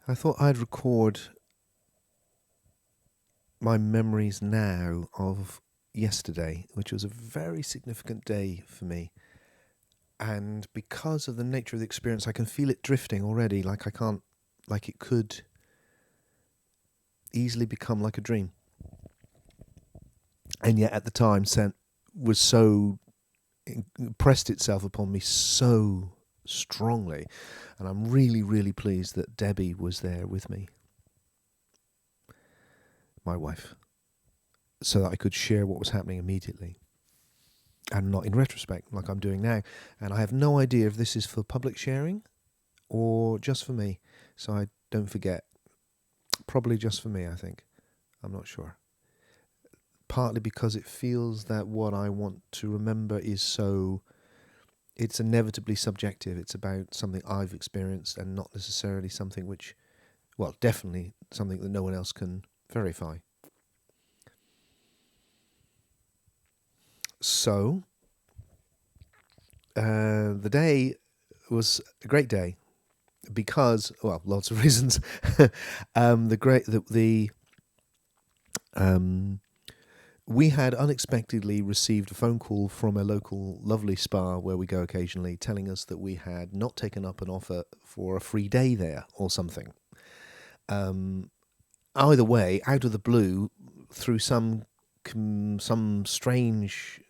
I thought I'd record my memories now of yesterday, which was a very significant day for me. And because of the nature of the experience, I can feel it drifting already, like it could easily become like a dream. And yet at the time, impressed itself upon me so strongly. And I'm really, really pleased that Debbie was there with me, my wife, so that I could share what was happening immediately and not in retrospect like I'm doing now. And I have no idea if this is for public sharing or just for me, so I don't forget. Probably just for me, I think. I'm not sure. Partly because it feels that what I want to remember it's inevitably subjective. It's about something I've experienced and not necessarily something definitely something that no one else can verify. So, the day was a great day because, lots of reasons. We had unexpectedly received a phone call from a local lovely spa where we go occasionally, telling us that we had not taken up an offer for a free day there or something. Either way, out of the blue, through some strange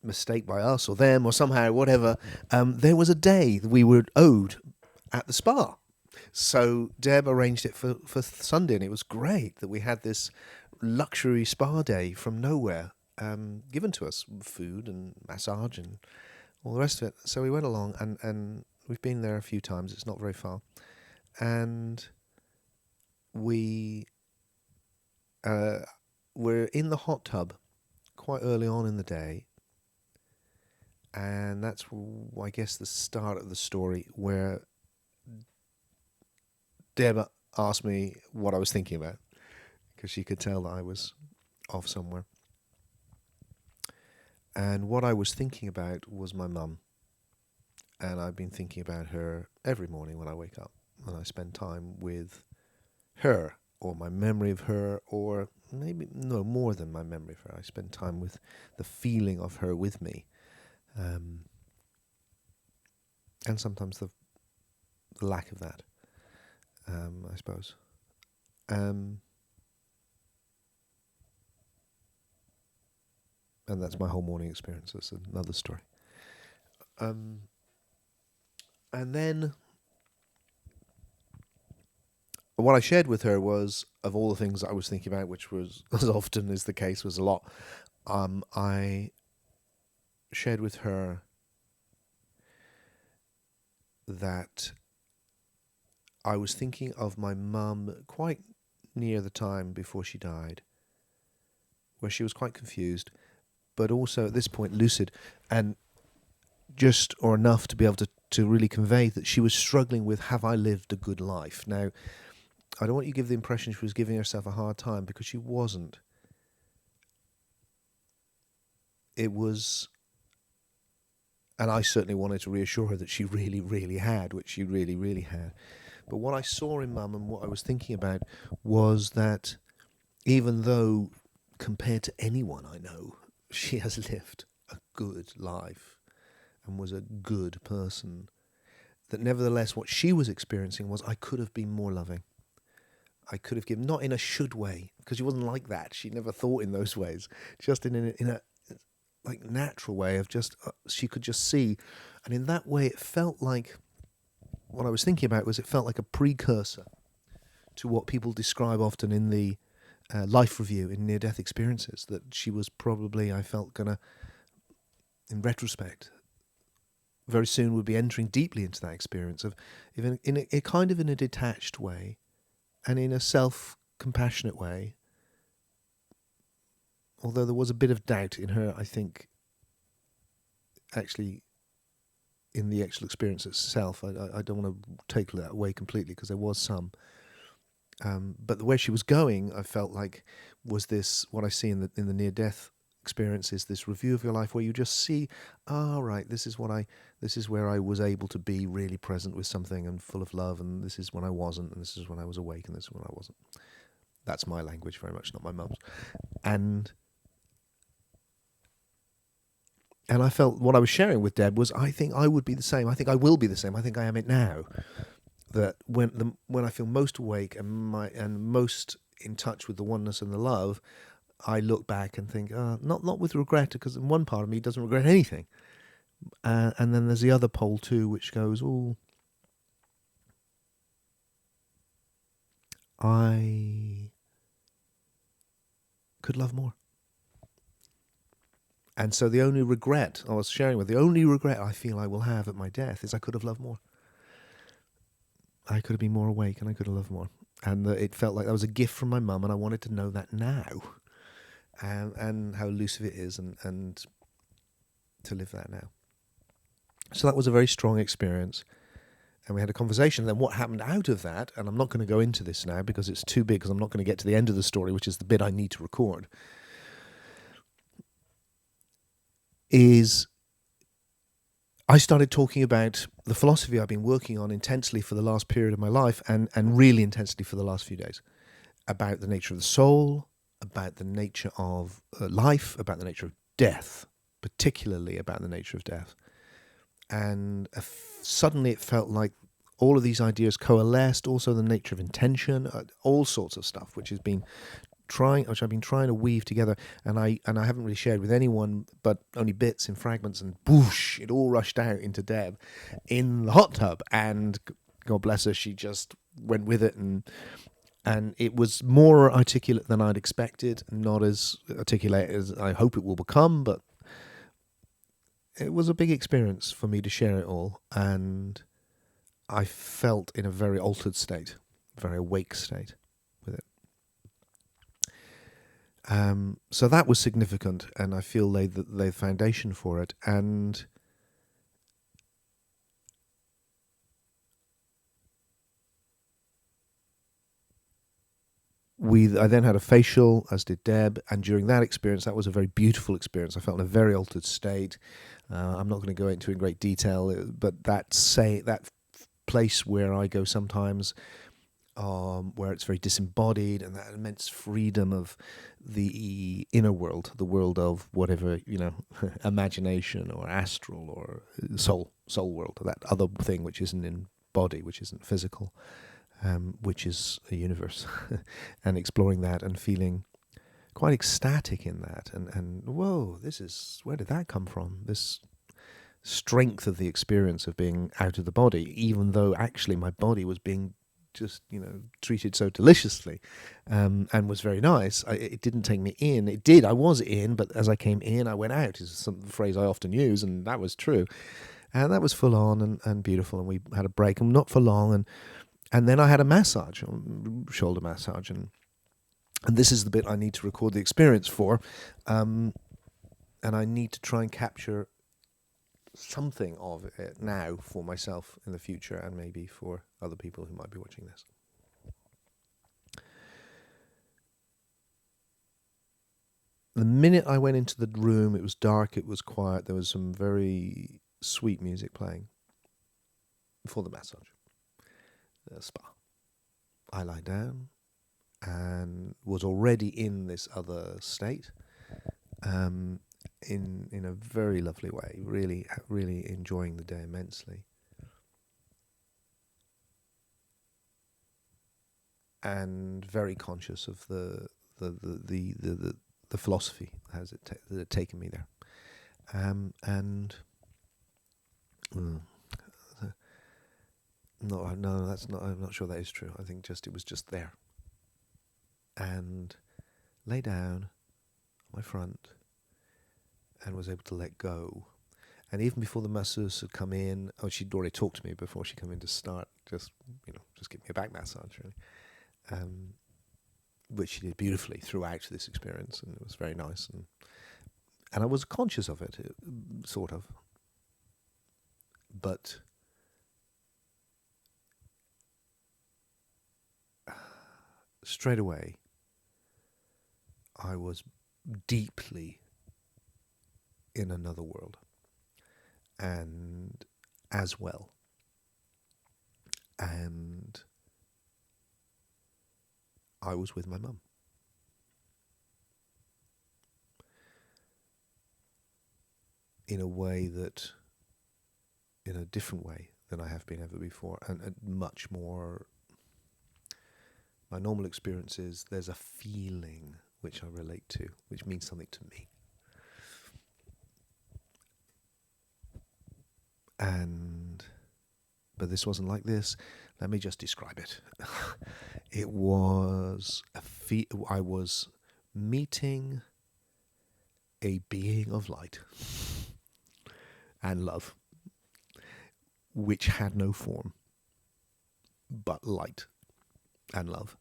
mistake by us or them or somehow whatever, there was a day that we were owed at the spa. So Deb arranged it for Sunday, and it was great that we had this luxury spa day from nowhere given to us, food and massage and all the rest of it. So we went along, and we've been there a few times. It's not very far. And we were in the hot tub quite early on in the day. And that's, I guess, the start of the story, where Deb asked me what I was thinking about, because she could tell that I was off somewhere. And what I was thinking about was my mum. And I've been thinking about her every morning when I wake up, and I spend time with her, or my memory of her, or maybe, no, more than my memory of her. I spend time with the feeling of her with me. And sometimes the lack of that, I suppose. And that's my whole morning experience. That's another story. And then what I shared with her was, of all the things that I was thinking about, which was, as often is the case, was a lot, I shared with her that I was thinking of my mum quite near the time before she died, where she was quite confused, but also at this point lucid, and just or enough to be able to really convey that she was struggling with, have I lived a good life? Now, I don't want you to give the impression she was giving herself a hard time, because she wasn't. It was, and I certainly wanted to reassure her that she really, really had, which she really, really had. But what I saw in Mum and what I was thinking about was that even though, compared to anyone I know, she has lived a good life and was a good person, that nevertheless what she was experiencing was, I could have been more loving. I could have given, not in a should way, because she wasn't like that. She never thought in those ways. Just in a like natural way of just, she could just see. And in that way, it felt like, what I was thinking about was, it felt like a precursor to what people describe often in the life review in near-death experiences, that she was probably, I felt, gonna, in retrospect, very soon would be entering deeply into that experience of, in a kind of in a detached way, and in a self-compassionate way, although there was a bit of doubt in her, I think, actually, in the actual experience itself. I don't want to take that away completely, because there was some. But the way she was going, I felt like, was this what I see in the near-death experience is this review of your life where you just see, right, this is where I was able to be really present with something and full of love, and this is when I wasn't, and this is when I was awake, and this is when I wasn't. That's my language very much, not my mum's. And I felt what I was sharing with Deb was, I think I would be the same. I think I will be the same. I think I am it now. That when I feel most awake and most in touch with the oneness and the love, I look back and think, not with regret, because one part of me doesn't regret anything. And then there's the other pole too, which goes, I could love more. And so the only regret I was sharing the only regret I feel I will have at my death is I could have loved more. I could have been more awake and I could have loved more. And it felt like that was a gift from my mum, and I wanted to know that now. And how elusive it is, and to live that now. So that was a very strong experience. And we had a conversation. Then what happened out of that, and I'm not going to go into this now because it's too big, because I'm not going to get to the end of the story, which is the bit I need to record, is I started talking about the philosophy I've been working on intensely for the last period of my life, and really intensely for the last few days, about the nature of the soul, about the nature of life, about the nature of death, particularly about the nature of death. And suddenly it felt like all of these ideas coalesced, also the nature of intention, all sorts of stuff, which I've been trying to weave together, and I haven't really shared with anyone, but only bits in fragments, and boosh, it all rushed out into Deb in the hot tub, and God bless her, she just went with it, and it was more articulate than I'd expected, not as articulate as I hope it will become, but it was a big experience for me to share it all, and I felt in a very altered state, very awake state with it. So that was significant, and I feel laid the foundation for it. And I then had a facial, as did Deb, and during that experience, that was a very beautiful experience. I felt in a very altered state. I'm not going to go into in great detail, but that place where I go sometimes, where it's very disembodied, and that immense freedom of the inner world, the world of whatever, imagination or astral or soul world, that other thing which isn't in body, which isn't physical. Which is a universe, and exploring that and feeling quite ecstatic in that, and whoa, where did that come from? This strength of the experience of being out of the body, even though actually my body was being just treated so deliciously, and was very nice. It didn't take me in. It did. I was in, but as I came in, I went out. Is some phrase I often use, and that was true. And that was full on and beautiful. And we had a break, and not for long, and then I had a massage, shoulder massage, and this is the bit I need to record the experience for, and I need to try and capture something of it now for myself in the future, and maybe for other people who might be watching this. The minute I went into the room, it was dark, it was quiet, there was some very sweet music playing before the massage. Spa. I lie down and was already in this other state, in a very lovely way, really enjoying the day immensely, and very conscious of the philosophy that had taken me there, and. No, that's not. I'm not sure that is true. I think it was just there, and lay down on my front, and was able to let go. And even before the masseuse had come in, she'd already talked to me before she came in to start. Just give me a back massage, really, which she did beautifully throughout this experience, and it was very nice. And I was conscious of it, sort of, but. Straight away, I was deeply in another world, and as well. And I was with my mum. In a way that, in a different way than I have been ever before, and much more. My normal experience is there's a feeling which I relate to, which means something to me. But this wasn't like this. Let me just describe it. It was I was meeting a being of light and love, which had no form, but light and love.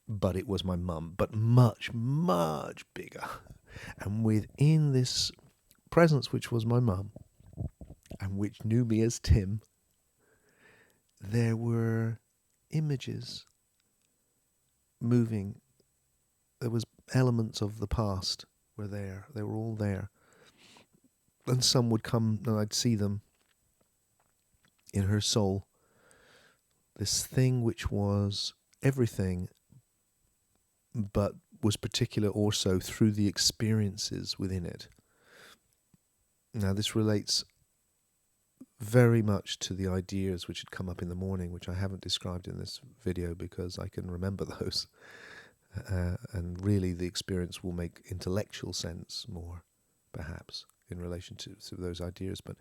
But it was my mum, but much, much bigger. And within this presence, which was my mum, and which knew me as Tim, there were images moving. There was elements of the past were there. They were all there. And some would come and I'd see them in her soul. This thing which was everything, but was particular also through the experiences within it. Now this relates very much to the ideas which had come up in the morning, which I haven't described in this video because I can remember those. And really the experience will make intellectual sense more, perhaps, in relation to those ideas. But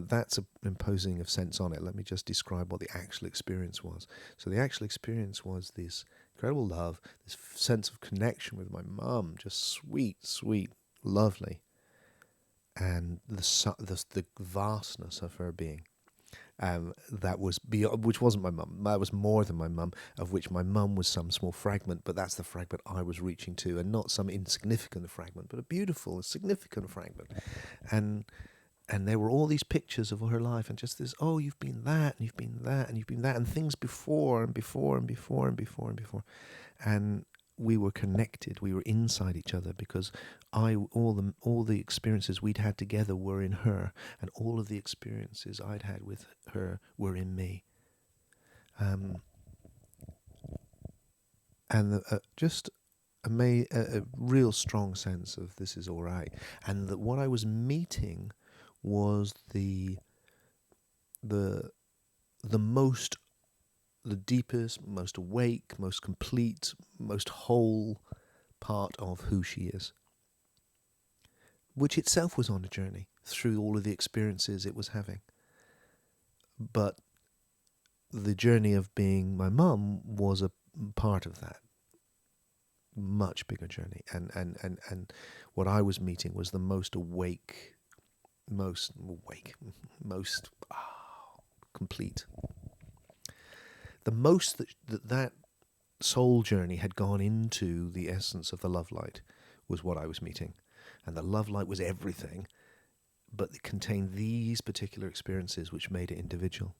that's imposing of sense on it. Let me just describe what the actual experience was. So the actual experience was this incredible love, this sense of connection with my mum, just sweet, sweet, lovely. And the vastness of her being, that was beyond, which wasn't my mum. That was more than my mum, of which my mum was some small fragment, but that's the fragment I was reaching to, and not some insignificant fragment, but a beautiful, significant fragment. And there were all these pictures of her life, and just this, oh, you've been that, and you've been that, and you've been that, and things before, and before, and before, and before, and before. And we were connected. We were inside each other because all the experiences we'd had together were in her, and all of the experiences I'd had with her were in me. And just a real strong sense of this is all right, and that what I was meeting was the deepest, most awake, most complete, most whole part of who she is, which itself was on a journey through all of the experiences it was having. But the journey of being my mum was a part of that much bigger journey, and what I was meeting was the most awake, most complete. The most that soul journey had gone into the essence of the love light was what I was meeting. And the love light was everything, but it contained these particular experiences which made it individual.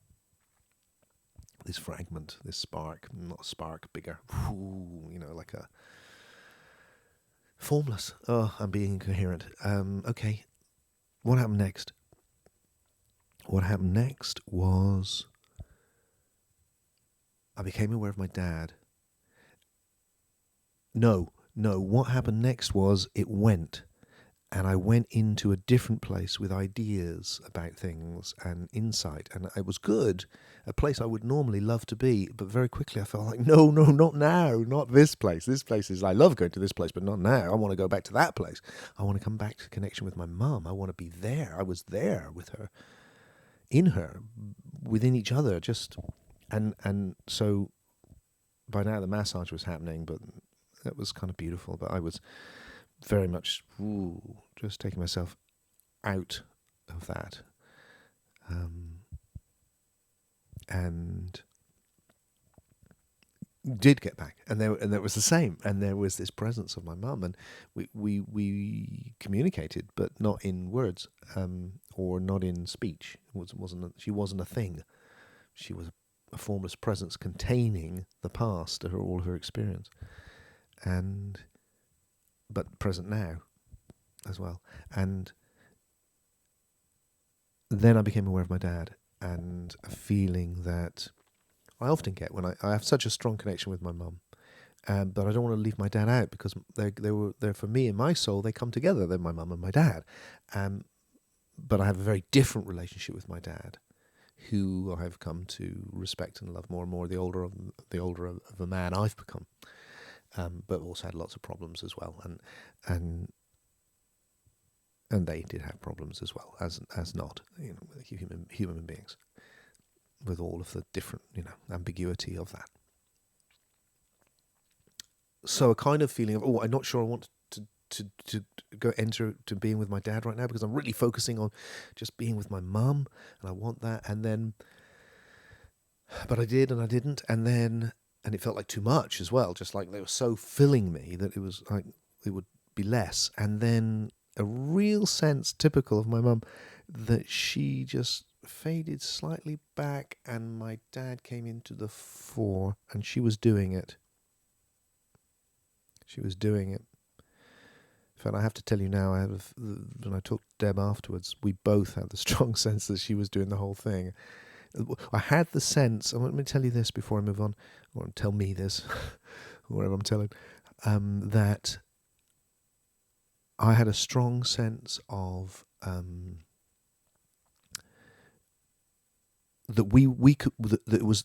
This fragment, this spark, not a spark, bigger, like a formless. Oh, I'm being incoherent. Okay, what happened next? What happened next was I became aware of my dad. No, what happened next was it went. And I went into a different place with ideas about things and insight. And it was good, a place I would normally love to be. But very quickly I felt like, no, not now, not this place. This place is, I love going to this place, but not now. I want to go back to that place. I want to come back to connection with my mum. I want to be there. I was there with her, in her, within each other. And so by now the massage was happening, but that was kind of beautiful. But I was very much just taking myself out of that, and did get back, and there was the same, and there was this presence of my mum, and we communicated, but not in words, or not in speech. She wasn't a thing. She was a formless presence containing the past, all her experience, but present now as well. And then I became aware of my dad, and a feeling that I often get when I have such a strong connection with my mum, but I don't want to leave my dad out, because they were there for me in my soul. They come together. They're my mum and my dad, but I have a very different relationship with my dad, who I've come to respect and love more and more the older of a man I've become. But also had lots of problems as well, and they did have problems as well, as not, human beings, with all of the different ambiguity of that. So a kind of feeling of, I'm not sure I want to go enter to being with my dad right now, because I'm really focusing on just being with my mum, and I want that. And then, but I did and I didn't, and it felt like too much as well, just like they were so filling me that it was like it would be less. And then a real sense, typical of my mum, that she just faded slightly back, and my dad came into the fore, and she was doing it. She was doing it. In fact, I have to tell you now, when I talked to Deb afterwards, we both had the strong sense that she was doing the whole thing. I had the sense, and let me tell you this before I move on, or tell me this, whatever I'm telling, that I had a strong sense of that we could, that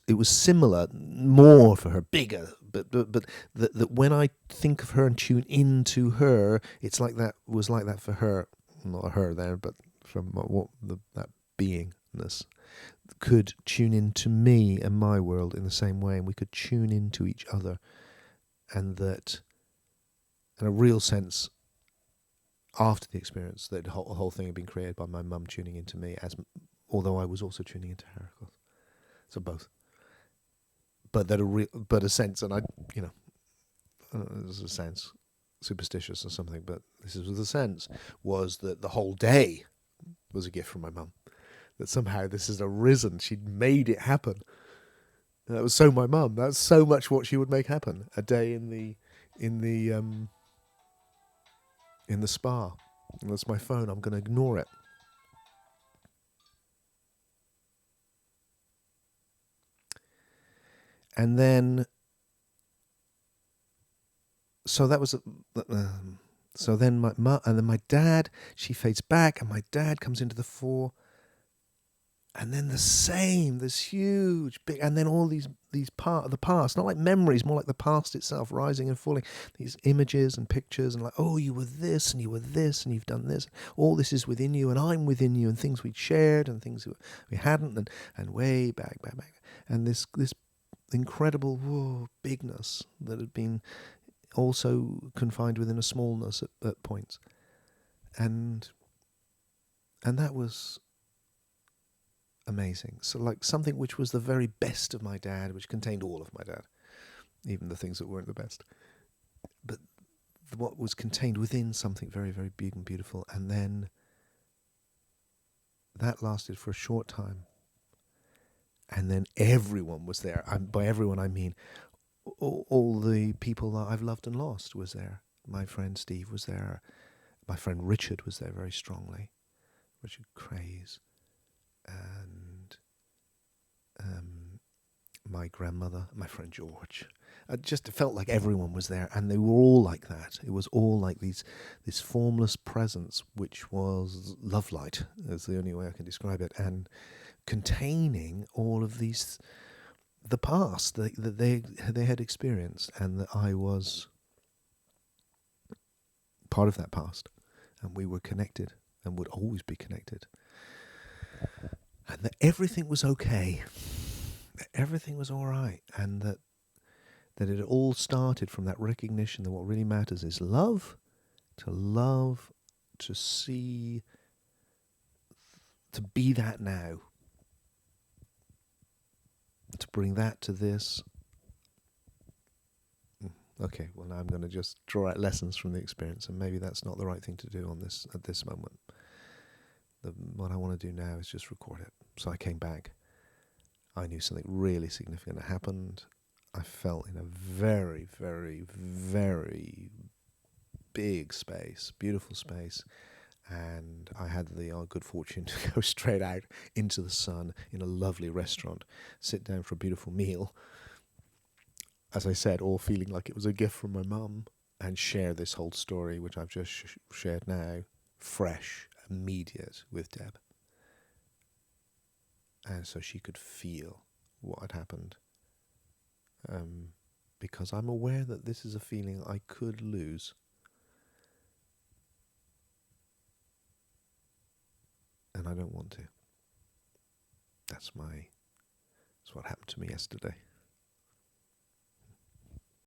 it was similar, more for her, bigger, but that when I think of her and tune into her, it's like that was like that for her, not her there, but from that beingness could tune into me and my world in the same way, and we could tune into each other, and that, in a real sense, after the experience, that the whole thing had been created by my mum tuning into me, although I was also tuning into her, of course. So both, but a sense, and there's a sense, superstitious or something, but this was the sense, was that the whole day was a gift from my mum. That somehow this has arisen. She'd made it happen. And that was so my mum. That's so much what she would make happen. A day in the spa. And that's my phone. I'm going to ignore it. And then, so that was, so then my mum, and then my dad, she fades back, and my dad comes into the fore. And then the same, this huge, big, and then all these part of the past, not like memories, more like the past itself, rising and falling. These images and pictures, and like, oh, you were this, and you were this, and you've done this. All this is within you, and I'm within you, and things we'd shared, and things we hadn't, and way back, and this incredible bigness that had been also confined within a smallness at points, and that was amazing. So like something which was the very best of my dad, which contained all of my dad, even the things that weren't the best, but what was contained within something very, very big and beautiful. And then that lasted for a short time, and then everyone was there. By everyone I mean all the people that I've loved and lost was there. My friend Steve was there. My friend Richard was there very strongly. Richard Craze. And my grandmother, my friend George. It just felt like everyone was there, and they were all like that. It was all like this formless presence, which was love light, is the only way I can describe it, and containing all of these, the past that they had experienced, and that I was part of that past, and we were connected and would always be connected. And that everything was okay, that everything was all right, and that it all started from that recognition that what really matters is love, to see, to be that now, to bring that to this. Okay, well now I'm going to just draw out lessons from the experience, and maybe that's not the right thing to do at this moment. What I want to do now is just record it. So I came back. I knew something really significant had happened. I felt in a very, very, very big space, beautiful space, And I had the good fortune to go straight out into the sun in a lovely restaurant, sit down for a beautiful meal, as I said, all feeling like it was a gift from my mum, and share this whole story, which I've just shared now, fresh, immediate, with Deb. And so she could feel what had happened. Because I'm aware that this is a feeling I could lose. And I don't want to. That's what happened to me yesterday.